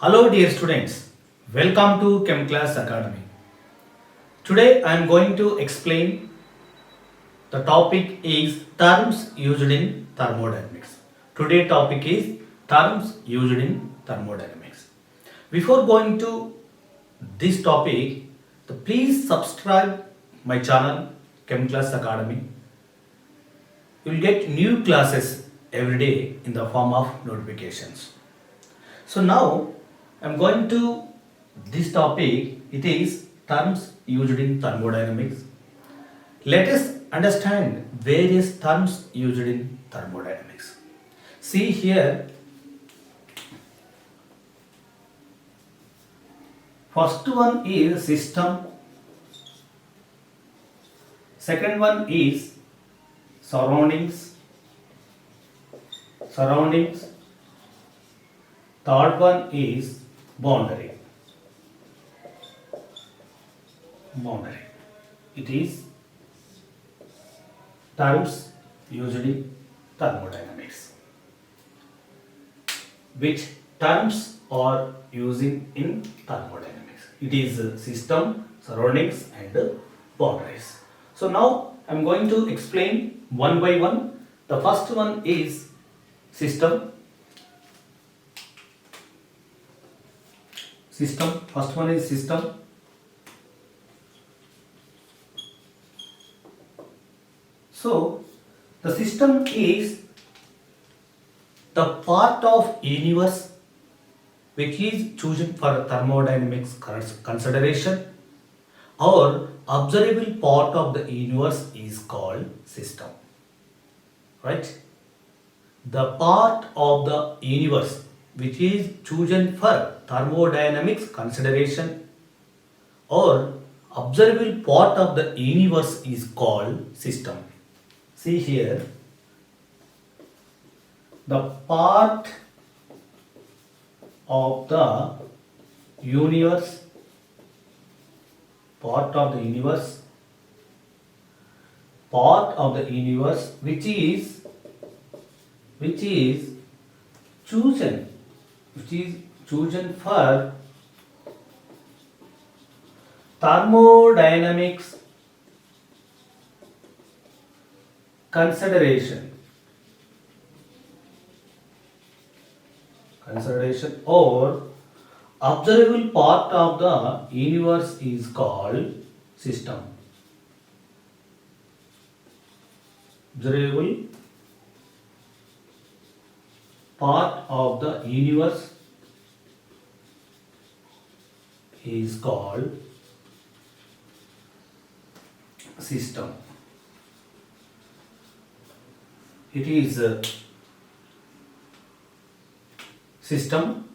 Hello dear students, welcome to Chem Class Academy. Today I am going to explain the topic is terms used in thermodynamics. Today topic is terms used in thermodynamics. Before going to this topic, please subscribe my channel Chem Class Academy. You will get new classes every day in the form of notifications. So now I am going to this topic. It is terms used in thermodynamics. Let us understand various terms used in thermodynamics. See here, first one is system, second one is surroundings, third one is boundary. It is terms used in thermodynamics. Which terms are using in thermodynamics? It is system, surroundings and boundaries. So now I am going to explain one by one. The first one is system. First one is system. So the system is the part of universe which is chosen for thermodynamics consideration, or observable part of the universe is called system. Right? The part of the universe which is chosen for thermodynamics consideration or observable part of the universe is called system. See here, the part of the universe, which is chosen for thermodynamics consideration or observable part of the universe is called system. Observable part of the universe is called system. It is a system,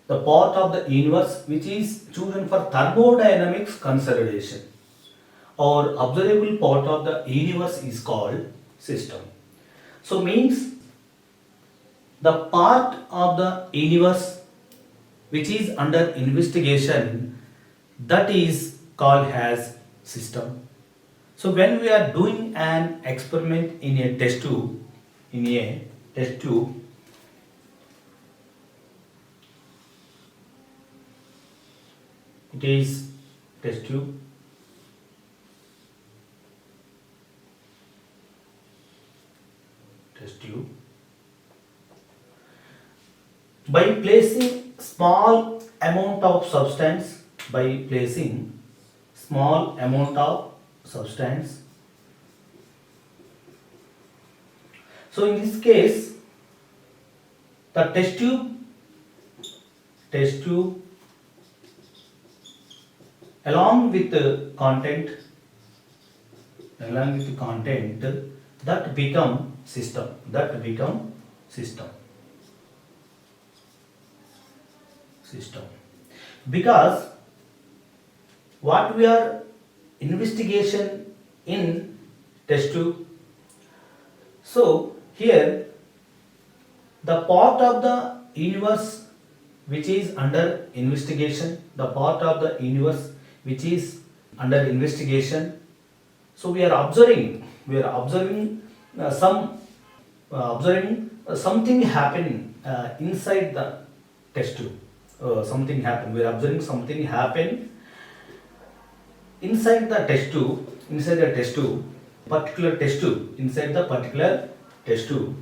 the part of the universe which is chosen for thermodynamics consideration or observable part of the universe is called system. So means the part of the universe which is under investigation, that is called as system. So when we are doing an experiment in a test tube, it is test tube. By placing small amount of substance, so in this case, the test tube along with the content that become system. Because what we are investigation in test tube. So here the part of the universe which is under investigation, so we are observing something happening inside the test tube, something happen. We are observing something happen inside the test tube, particular test tube, inside the particular test tube.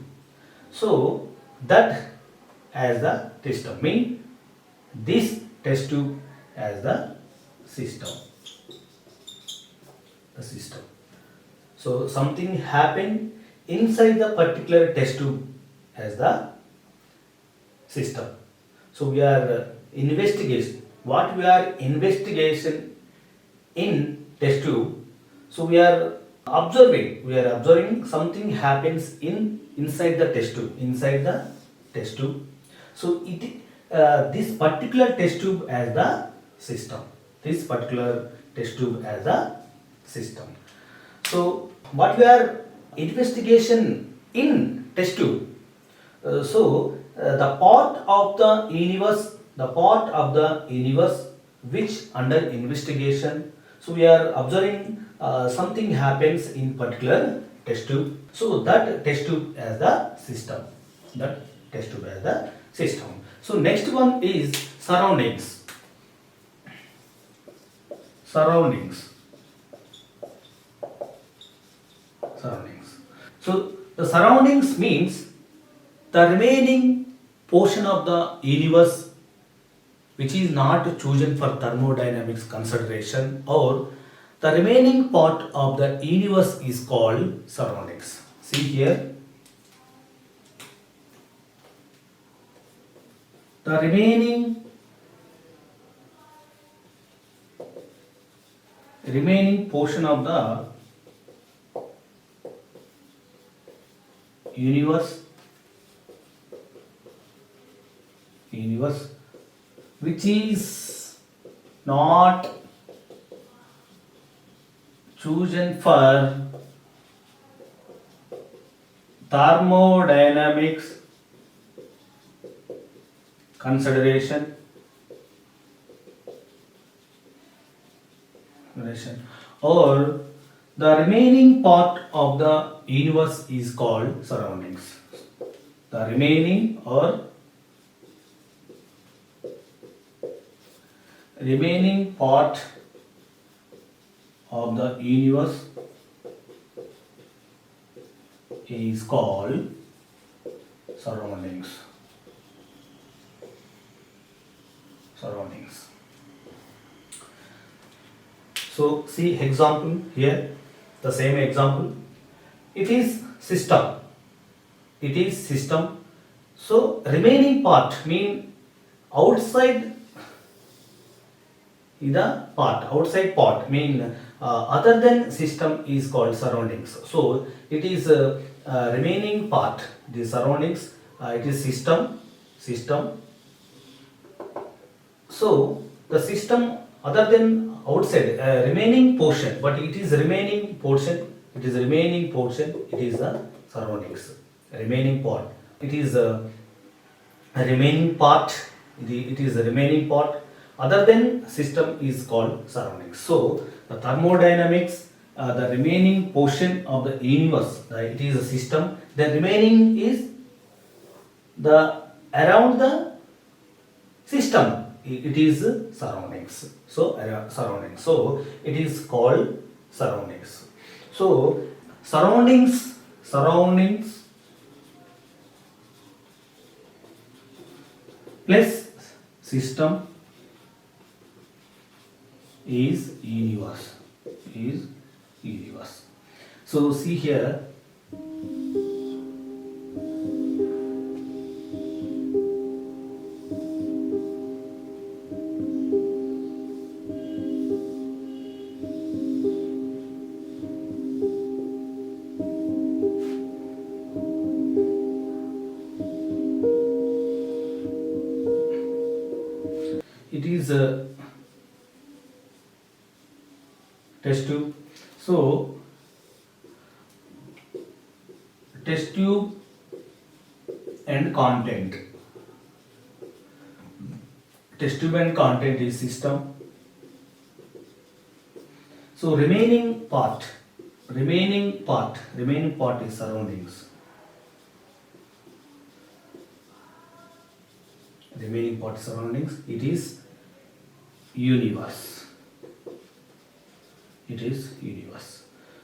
So that as the system, mean this test tube as the system. The system. So something happened inside the particular test tube as the system. So we are investigation. What we are investigation in test tube. So we are observing something happens inside the test tube. So this particular test tube as the system. So what we are investigation in test tube. The part of the universe which under investigation. So we are observing something happens in particular test tube. So that test tube as the system. So next one is surroundings. So the surroundings means the remaining portion of the universe which is not chosen for thermodynamics consideration, or the remaining part of the universe is called surroundings. See here, the remaining portion of the universe which is not chosen for thermodynamics consideration, or the remaining part of the universe is called surroundings. The remaining part of the universe is called surroundings. So see example here, the same example. It is system. So remaining part mean outside part mean other than system is called surroundings. So it is remaining part, the surroundings, it is system. So the system other than outside remaining portion, but it is remaining portion, it is the surroundings. Remaining part, it is a remaining part, other than system is called surroundings. So the thermodynamics, the remaining portion of the universe, it is a system. The remaining is the around the system, it is surroundings. So surroundings. So it is called surroundings. So surroundings plus system is universe. So see here, it is a test tube. So test tube and content. Test tube and content is system. So remaining part is surroundings. remaining part surroundings, it is universe. It is universe.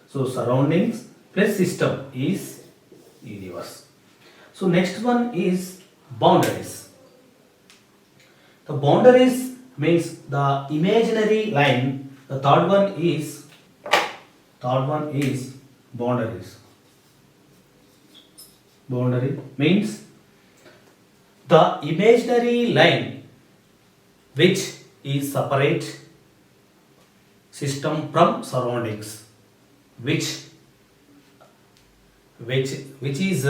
So surroundings plus system is universe. So next one is boundaries. The boundaries means the imaginary line. The third one is boundaries. Boundary means the imaginary line which is separate system from surroundings, which is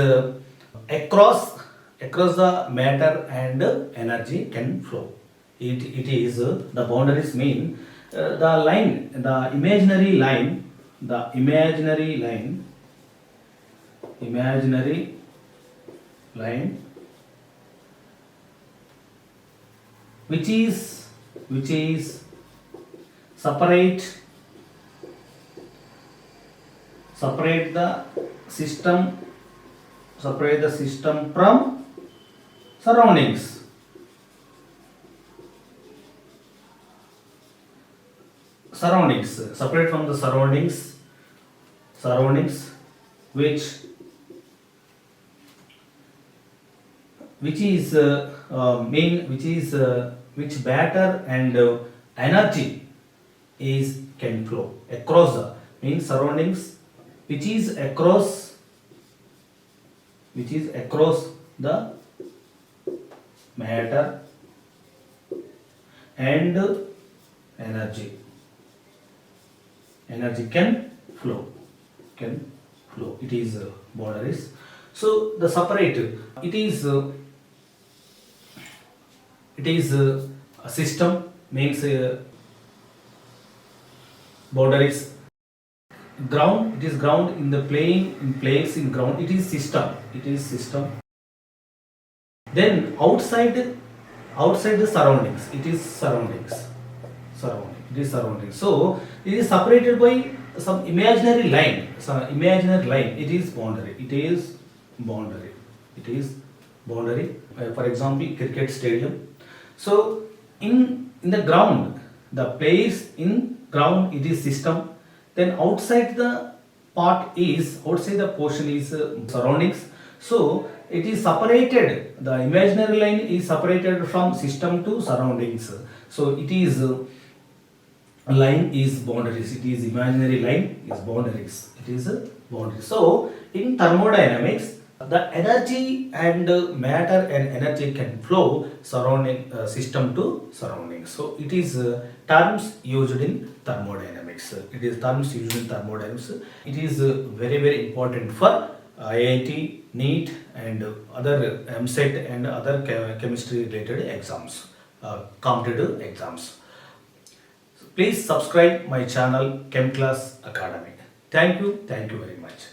across the matter and energy can flow. It is the boundaries mean the line, the imaginary line which is separate the system from surroundings. Separate from the surroundings which is which matter and energy is can flow across the means surroundings which is across the matter and energy can flow. It is boundaries. So the separate it is a system means boundaries. Ground, it is ground in the plane in place in ground, it is system. Then outside the surroundings, it is surroundings. So it is separated by some imaginary line. It is boundary. For example, cricket stadium. So in the ground, the place in ground, it is system. Then outside the portion is surroundings. So it is separated. The imaginary line is separated from system to surroundings. So it is line is boundaries. It is imaginary line is boundaries. It is boundaries. So in thermodynamics, the energy and matter and energy can flow surrounding system to surroundings. So it is terms used in thermodynamics. It is very very important for IIT, NEET and other MSET and other chemistry related exams, competitive exams. So please subscribe my channel Chem Class Academy. Thank you very much.